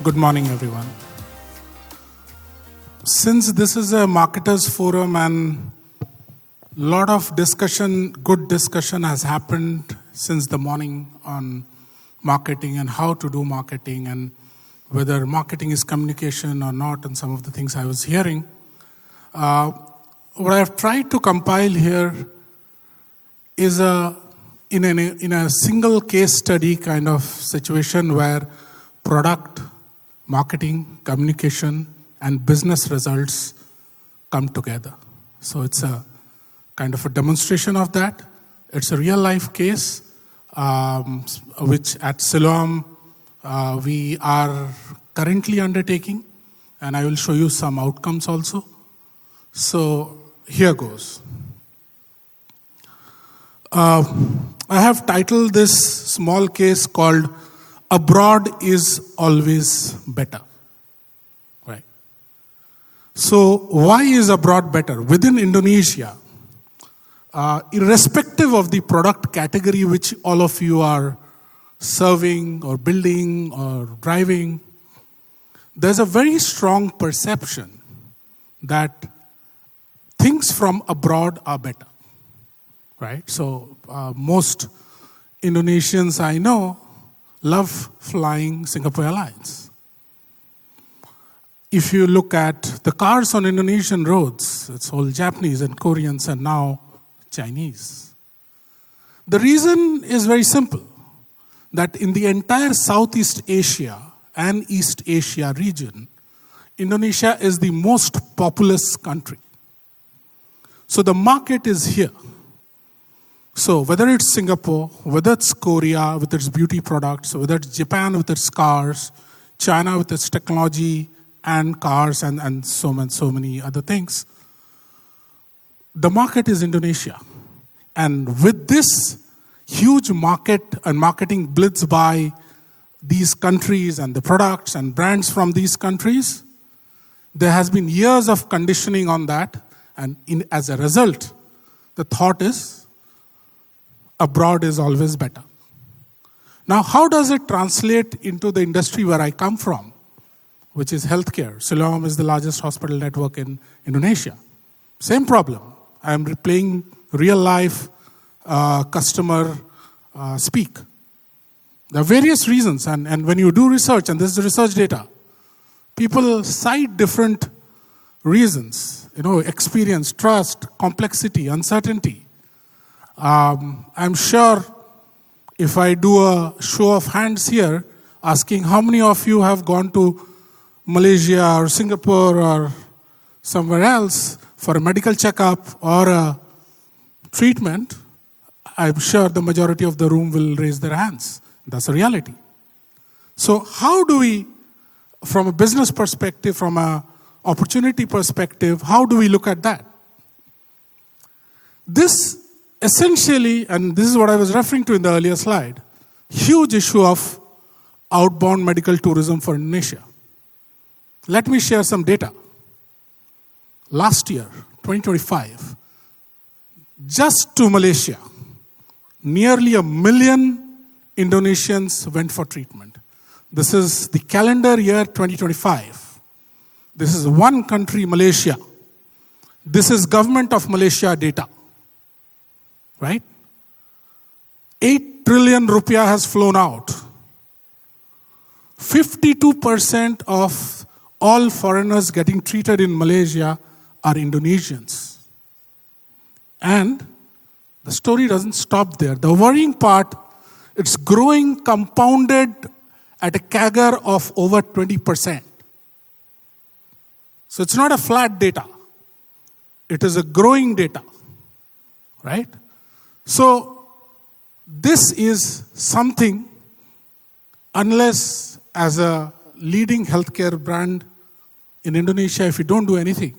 Good morning, everyone. Since this is a marketers forum and lot of discussion, good discussion has happened since the morning on marketing and how to do marketing and whether marketing is communication or not, and some of the things I was hearing. What I've tried to compile here is in a single case study kind of situation where product, marketing, communication, and business results come together. So it's a kind of a demonstration of that. It's a real life case, which at Siloam we are currently undertaking, and I will show you some outcomes also. So here goes. I have titled this small case called Abroad is Always Better. Right. So why is abroad better? Within Indonesia, irrespective of the product category which all of you are serving or building or driving, there's a very strong perception that things from abroad are better. Right? So most Indonesians I know love flying Singapore Airlines. If you look at the cars on Indonesian roads, it's all Japanese and Koreans and now Chinese. The reason is very simple, that in the entire Southeast Asia and East Asia region, Indonesia is the most populous country. So the market is here. So whether it's Singapore, whether it's Korea with its beauty products, whether it's Japan with its cars, China with its technology and cars and so many other things, the market is Indonesia. And with this huge market and marketing blitz by these countries and the products and brands from these countries, there has been years of conditioning on that. And as a result, the thought is, abroad is always better. Now, how does it translate into the industry where I come from, which is healthcare? Siloam is the largest hospital network in Indonesia. Same problem. I am replaying real life customer speak. There are various reasons, and when you do research, and this is research data, people cite different reasons. Experience, trust, complexity, uncertainty. I'm sure if I do a show of hands here, asking how many of you have gone to Malaysia or Singapore or somewhere else for a medical checkup or a treatment, I'm sure the majority of the room will raise their hands. That's a reality. So how do we, from a business perspective, from an opportunity perspective, how do we look at that? This essentially, and this is what I was referring to in the earlier slide, huge issue of outbound medical tourism for Indonesia. Let me share some data. Last year, 2025, just to Malaysia, nearly 1 million Indonesians went for treatment. This is the calendar year 2025. This is one country, Malaysia. This is government of Malaysia data. Right? 8 trillion rupiah has flown out. 52% of all foreigners getting treated in Malaysia are Indonesians. And the story doesn't stop there. The worrying part, it's growing compounded at a CAGR of over 20%. So it's not a flat data. It is a growing data. Right? So this is something, unless as a leading healthcare brand in Indonesia, if you don't do anything,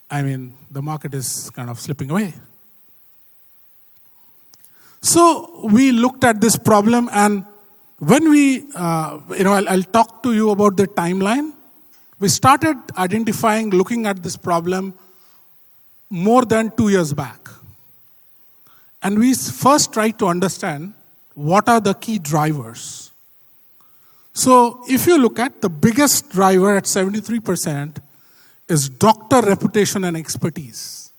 the market is kind of slipping away. So we looked at this problem, and when we, I'll talk to you about the timeline. We started identifying, looking at this problem more than 2 years back. And we first tried to understand what are the key drivers. So if you look at the biggest driver at 73% is doctor reputation and expertise.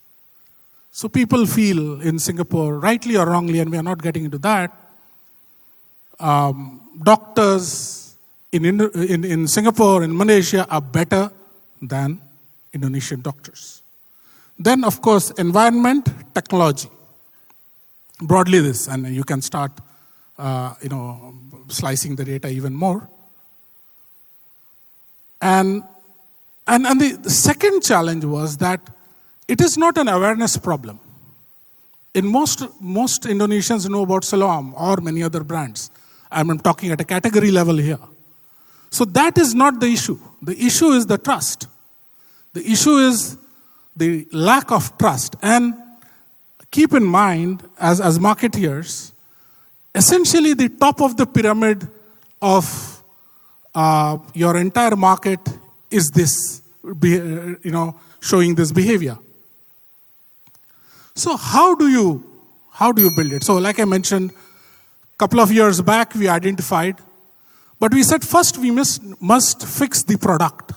So people feel in Singapore, rightly or wrongly, and we are not getting into that, doctors in Singapore, in Malaysia, are better than Indonesian doctors. Then, of course, environment, technology. Broadly this, and you can start, slicing the data even more. And the second challenge was that it is not an awareness problem. In most Indonesians know about Siloam or many other brands. I'm talking at a category level here. So that is not the issue. The issue is the trust. The issue is the lack of trust. And keep in mind, as marketeers, essentially the top of the pyramid of your entire market is this, showing this behavior. So how do you build it? So like I mentioned, a couple of years back we identified, but we said first we must fix the product.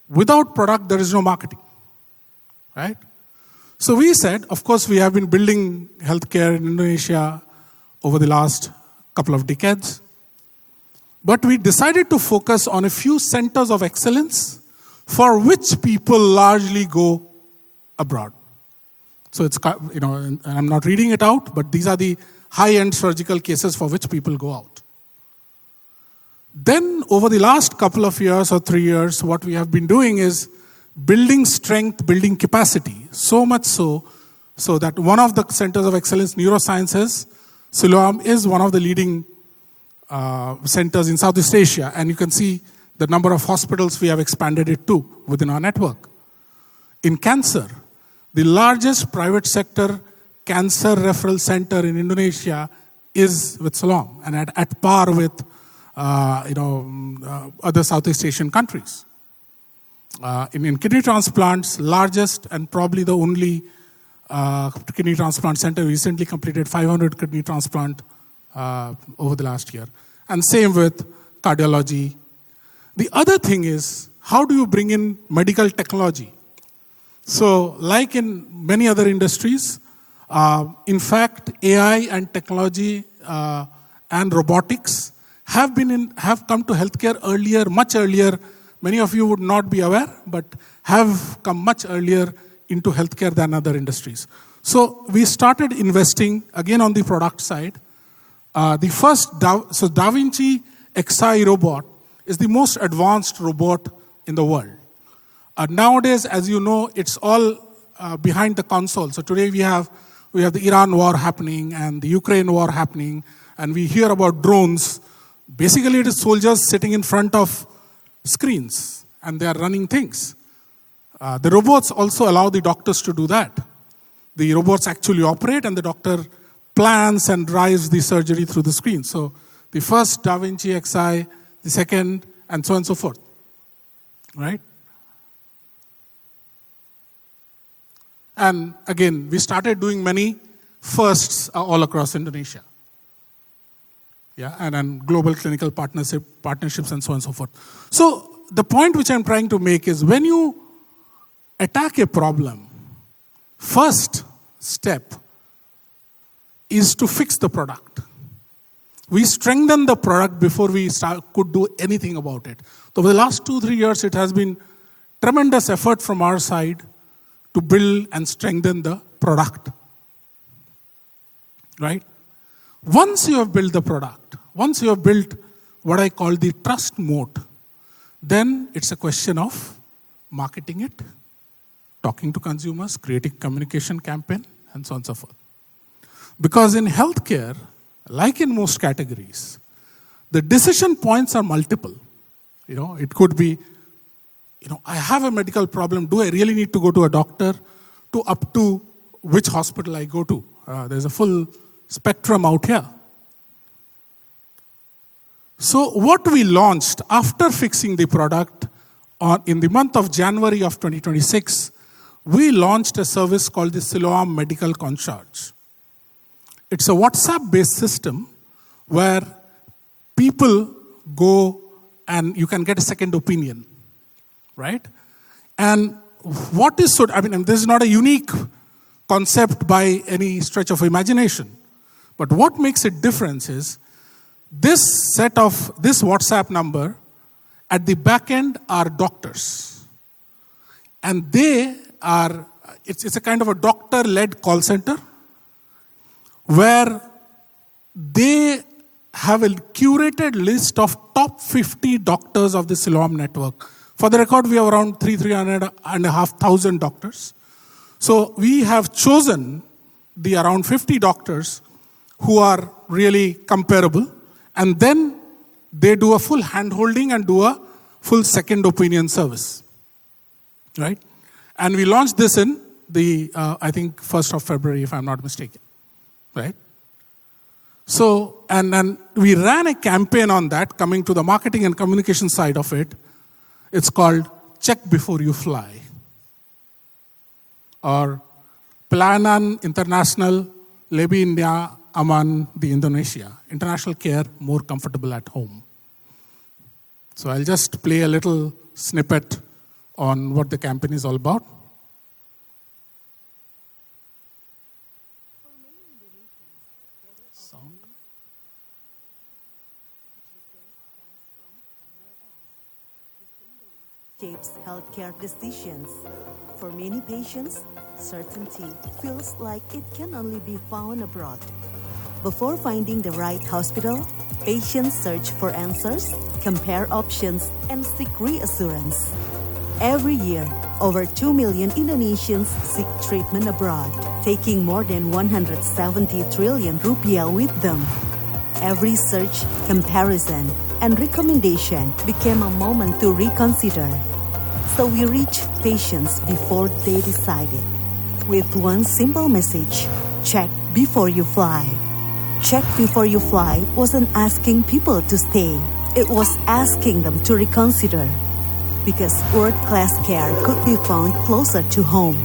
Without product there is no marketing, right? So we said, of course we have been building healthcare in Indonesia over the last couple of decades, but we decided to focus on a few centers of excellence for which people largely go abroad. So it's, and I'm not reading it out, but these are the high-end surgical cases for which people go out. Then over the last couple of years or 3 years, what we have been doing is building strength, building capacity, so much so that one of the centers of excellence, neurosciences, Siloam, is one of the leading centers in Southeast Asia. And you can see the number of hospitals we have expanded it to within our network. In cancer, the largest private sector cancer referral center in Indonesia is with Siloam and at par with other Southeast Asian countries. In kidney transplants, largest and probably the only kidney transplant center recently completed 500 kidney transplant over the last year. And same with cardiology. The other thing is, how do you bring in medical technology? So like in many other industries, in fact, AI and technology and robotics have come to healthcare earlier, much earlier. Many of you would not be aware, but have come much earlier into healthcare than other industries. So we started investing again on the product side. The first, Da Vinci Xi robot is the most advanced robot in the world. Nowadays, as you know, it's all behind the console. So today we have the Iran war happening and the Ukraine war happening, and we hear about drones. Basically, it is soldiers sitting in front of screens, and they are running things. The robots also allow the doctors to do that. The robots actually operate, and the doctor plans and drives the surgery through the screen. So the first Da Vinci Xi, the second, and so on and so forth. Right? And again, we started doing many firsts all across Indonesia. Yeah, and then global clinical partnerships and so on and so forth. So the point which I'm trying to make is when you attack a problem, first step is to fix the product. We strengthen the product before we could do anything about it. So over the last 2-3 years, it has been tremendous effort from our side to build and strengthen the product. Right? Once you have built the product, once you have built what I call the trust moat, then it's a question of marketing it, talking to consumers, creating communication campaign, and so on and so forth. Because in healthcare, like in most categories, the decision points are multiple. It could be, I have a medical problem. Do I really need to go to a doctor? To up to which hospital I go to. There's a full spectrum out here. So what we launched after fixing the product in the month of January of 2026, we launched a service called the Siloam Medical Concierge. It's a WhatsApp-based system where people go and you can get a second opinion, right? And what is so, I mean, this is not a unique concept by any stretch of imagination. But what makes it different is this WhatsApp number at the back end are doctors. And they are, it's a kind of a doctor-led call center where they have a curated list of top 50 doctors of the Siloam network. For the record, we have around 3,500 doctors. So we have chosen the around 50 doctors who are really comparable, and then they do a full hand-holding and do a full second opinion service, right? And we launched this in the, I think, 1st of February, if I'm not mistaken, right? So, and then we ran a campaign on that, coming to the marketing and communication side of it. It's called Check Before You Fly, or Pelayanan International Lebih India Aman di Indonesia. International care, more comfortable at home. So I'll just play a little snippet on what the campaign is all about. Shapes healthcare decisions. For many patients, certainty feels like it can only be found abroad. Before finding the right hospital, patients search for answers, compare options, and seek reassurance. Every year, over 2 million Indonesians seek treatment abroad, taking more than 170 trillion rupiah with them. Every search, comparison, and recommendation became a moment to reconsider. So we reached patients before they decided. With one simple message: check before you fly. Check before you fly wasn't asking people to stay. It was asking them to reconsider. Because world-class care could be found closer to home.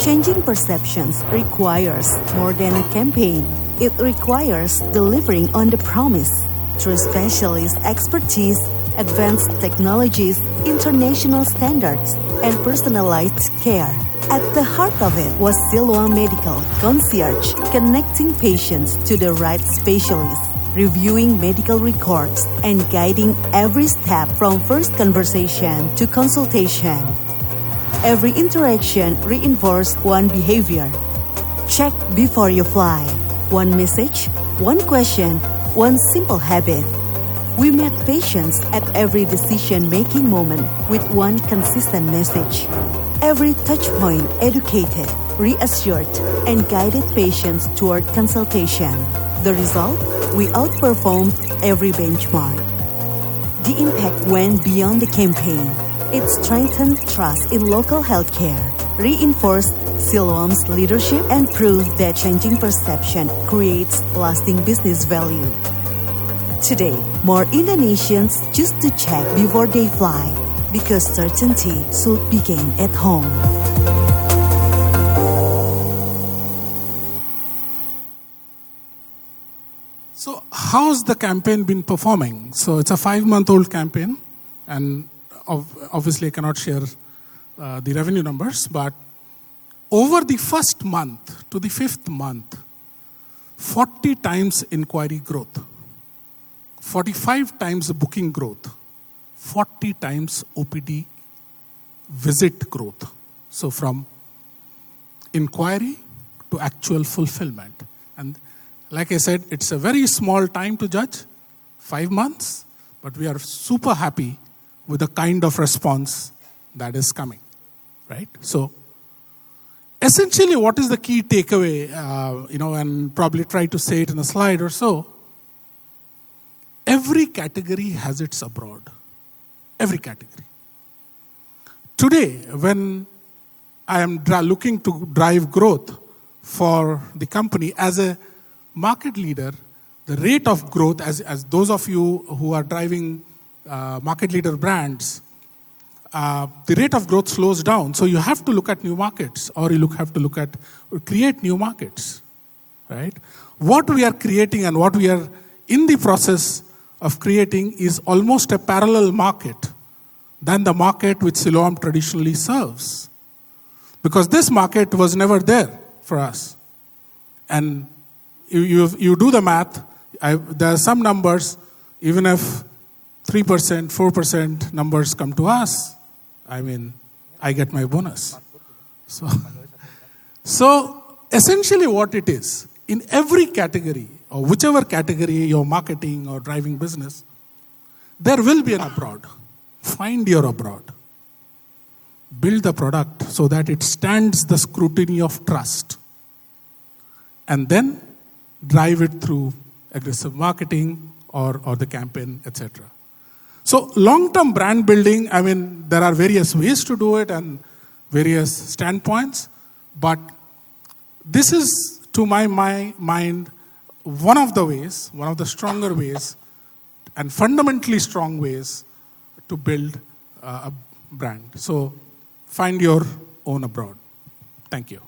Changing perceptions requires more than a campaign. It requires delivering on the promise through specialist expertise, advanced technologies, international standards, and personalized care. At the heart of it was Siloam Medical Concierge, connecting patients to the right specialists, reviewing medical records, and guiding every step from first conversation to consultation. Every interaction reinforced one behavior. Check before you fly. One message, one question, one simple habit. We met patients at every decision-making moment with one consistent message. Every touchpoint educated, reassured, and guided patients toward consultation. The result? We outperformed every benchmark. The impact went beyond the campaign. It strengthened trust in local healthcare, reinforced Siloam's leadership, and proved that changing perception creates lasting business value. Today, more Indonesians choose to check before they fly, because certainty should begin at home. So how's the campaign been performing? So it's a 5-month-old campaign, and obviously I cannot share the revenue numbers, but over the first month to the 5th month, 40 times inquiry growth, 45 times booking growth, 40 times OPD visit growth. So from inquiry to actual fulfillment. And like I said, it's a very small time to judge, 5 months, but we are super happy with the kind of response that is coming, right? So essentially, what is the key takeaway, and probably try to say it in a slide or so. Every category has its abroad. Every category. Today, when I am looking to drive growth for the company as a market leader, the rate of growth, as those of you who are driving market leader brands, the rate of growth slows down. So you have to look at new markets, or you have to create new markets, right? What we are creating and what we are in the process of creating is almost a parallel market than the market which Siloam traditionally serves. Because this market was never there for us. And you do the math, there are some numbers, even if 3%, 4% numbers come to us, I get my bonus. So essentially what it is, in every category, or whichever category you're marketing or driving business, there will be an abroad. Find your abroad. Build the product so that it stands the scrutiny of trust. And then drive it through aggressive marketing or the campaign, etc. So long-term brand building, there are various ways to do it and various standpoints, but this is, to my mind, one of the stronger ways, and fundamentally strong ways to build a brand. So find your own abroad. Thank you.